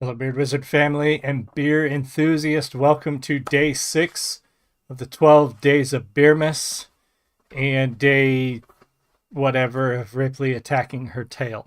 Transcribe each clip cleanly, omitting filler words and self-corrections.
Hello, Beard Wizard family and beer enthusiast. Welcome to day 6 of the 12 days of Beermas and day whatever of Ripley attacking her tail.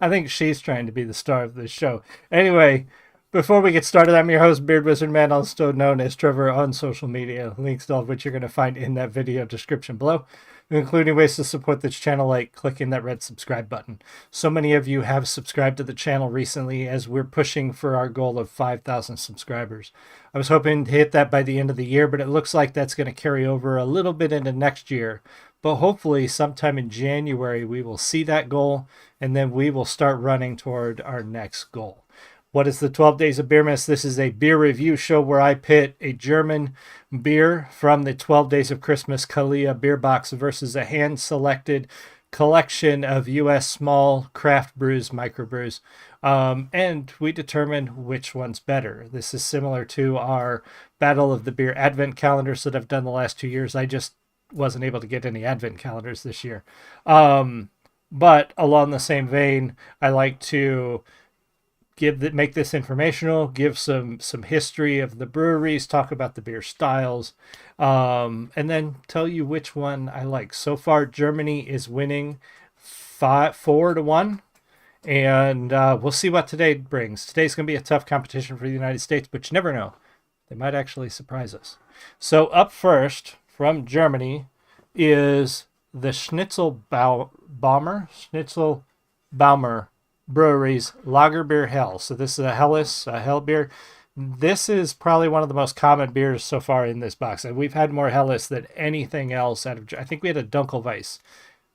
I think she's trying to be the star of this show. Anyway, before we get started, I'm your host, Beard Wizard Man, also known as Trevor on social media. Links to all of which you're going to find in that video description below, including ways to support this channel like clicking that red subscribe button. So many of you have subscribed to the channel recently as we're pushing for our goal of 5,000 subscribers. I was hoping to hit that by the end of the year, but it looks like that's going to carry over a little bit into next year. But hopefully sometime in January we will see that goal, and then we will start running toward our next goal. What is the 12 Days of Beermas? This is a beer review show where I pit a German beer from the 12 Days of Christmas Kalia beer box versus a hand-selected collection of U.S. small craft brews, microbrews, and we determine which one's better. This is similar to our Battle of the Beer Advent calendars that I've done the last 2 years. I just wasn't able to get any Advent calendars this year. But along the same vein, I like to make this informational, give some history of the breweries, talk about the beer styles, and then tell you which one I like. So far, Germany is winning 4-1, and we'll see what today brings. Today's going to be a tough competition for the United States, but you never know. They might actually surprise us. So up first from Germany is the Schnitzlbaumer Brewery's Lagerbier Hell. So this is a Hell beer. This is probably one of the most common beers so far in this box. And we've had more Helles than anything else out of, I think we had a Dunkelweiss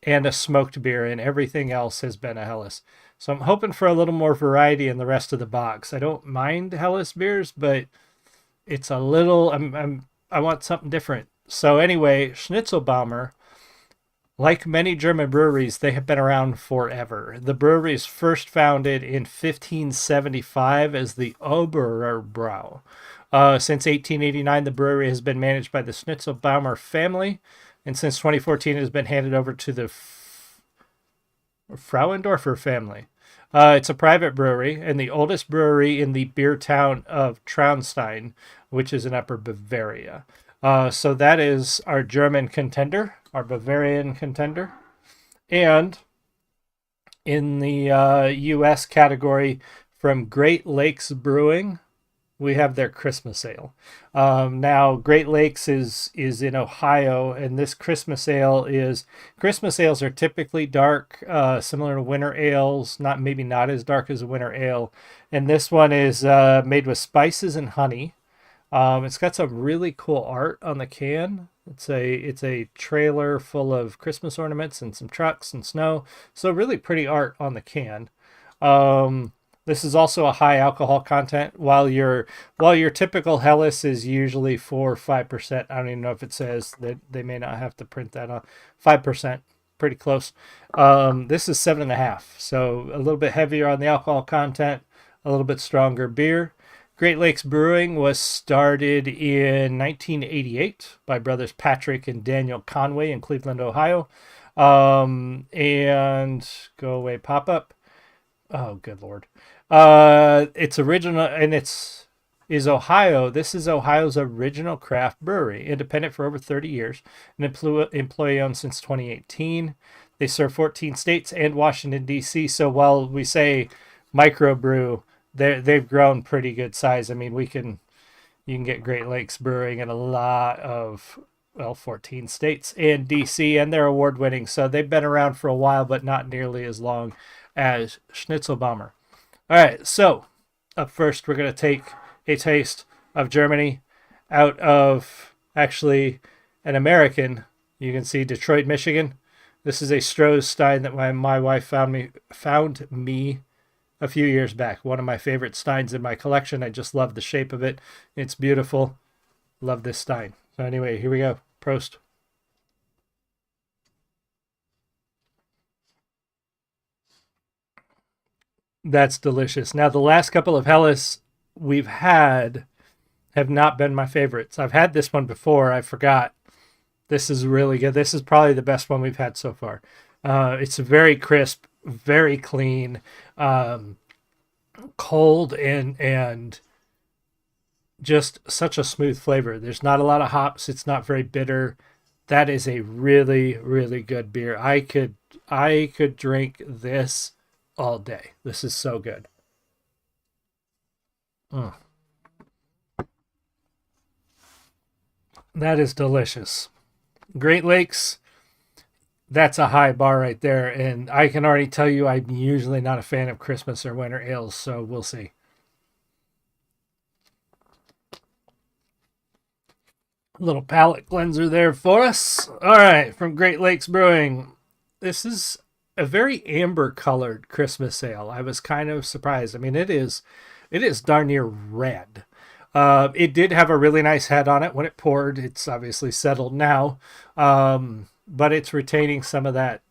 and a smoked beer, and everything else has been a Helles. So I'm hoping for a little more variety in the rest of the box. I don't mind Helles beers, but it's a little, I want something different. So anyway, Schnitzlbaumer, like many German breweries, they have been around forever. The brewery is first founded in 1575 as the Oberbrau. Since 1889, the brewery has been managed by the Schnitzlbaumer family, and since 2014, it has been handed over to the Frauendorfer family. It's a private brewery and the oldest brewery in the beer town of Traunstein, which is in Upper Bavaria. So that is our German contender, our Bavarian contender. And in the U.S. category from Great Lakes Brewing, we have their Christmas ale. Now, Great Lakes is in Ohio, and this Christmas ales are typically dark, similar to winter ales, maybe not as dark as a winter ale. And this one is made with spices and honey. It's got some really cool art on the can. It's a trailer full of Christmas ornaments and some trucks and snow. So really pretty art on the can. This is also a high alcohol content. While your typical Helles is usually 4 or 5%. I don't even know if it says that. They may not have to print that on 5%. Pretty close. This is 7.5. So a little bit heavier on the alcohol content, a little bit stronger beer. Great Lakes Brewing was started in 1988 by brothers Patrick and Daniel Conway in Cleveland, Ohio. And go away pop-up. Oh, good Lord. It's original, and is Ohio. This is Ohio's original craft brewery, independent for over 30 years, an employee-owned since 2018. They serve 14 states and Washington, D.C. So while we say microbrew, they've grown pretty good size. I mean, you can get Great Lakes Brewing in a lot of 14 states and DC, and they're award winning. So they've been around for a while, but not nearly as long as Schnitzlbaumer. All right, so up first, we're going to take a taste of Germany out of actually an American. You can see Detroit, Michigan. This is a Stroh's Stein that my wife found me a few years back. One of my favorite steins in my collection. I just love the shape of it. It's beautiful. Love this stein. So anyway, here we go. Prost. That's delicious. Now, the last couple of Helles we've had have not been my favorites. I've had this one before. I forgot. This is really good. This is probably the best one we've had so far. It's very crisp, very clean. cold and just such a smooth flavor. There's not a lot of hops. It's not very bitter. That is a really, really good beer. I could drink this all day. This is so good. Mm, that is delicious. Great Lakes, that's a high bar right there. And I can already tell you I'm usually not a fan of Christmas or winter ales, so we'll see. Little palate cleanser there for us. All right, from Great Lakes Brewing. This is a very amber colored Christmas ale. I was kind of surprised. I mean, it is darn near red. It did have a really nice head on it when it poured. It's obviously settled now, but it's retaining some of that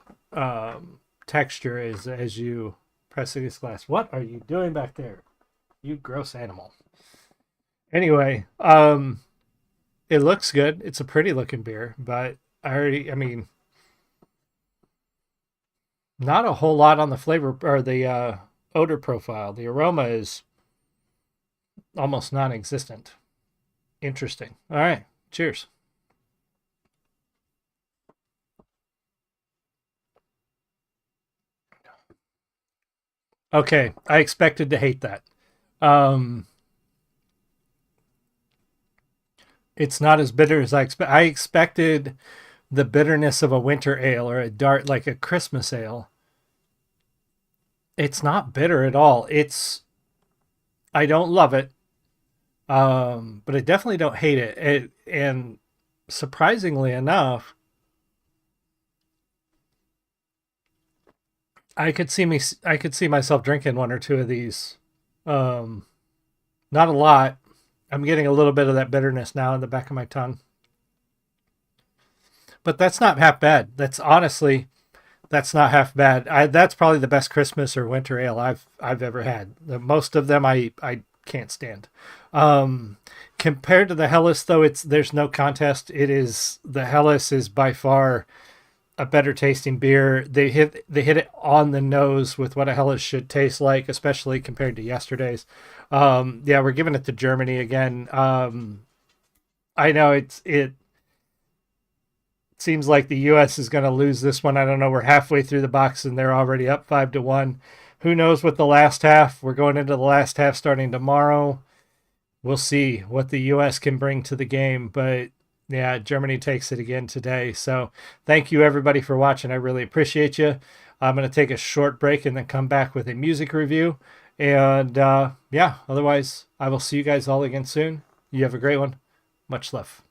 texture as you press this glass. What are you doing back there? You gross animal. Anyway, it looks good. It's a pretty looking beer, but I mean, not a whole lot on the flavor or the odor profile. The aroma is almost non-existent. Interesting. All right. Cheers. Okay, I expected to hate that. Um, it's not as bitter as I expected the bitterness of a winter ale or a dark like a Christmas ale. It's not bitter at all. I don't love it, but I definitely don't hate it. And surprisingly enough, I could see myself drinking one or two of these. Um, Not a lot. I'm getting a little bit of that bitterness now in the back of my tongue, but that's not half bad. That's not half bad. That's probably the best Christmas or winter ale I've ever had. Most of them I can't stand. Um, Compared to the Hellas, though, it's there's no contest. The Hellas is by far a better tasting beer. They hit it on the nose with what a Hellas should taste like, especially compared to yesterday's. Yeah, we're giving it to Germany again. I know it seems like the U.S. is going to lose this one. I don't know. We're halfway through the box and they're already up 5-1. Who knows what the last half? We're going into the last half starting tomorrow. We'll see what the U.S. can bring to the game, but yeah, Germany takes it again today. So thank you everybody for watching. I really appreciate you. I'm going to take a short break and then come back with a music review. And yeah, otherwise, I will see you guys all again soon. You have a great one. Much love.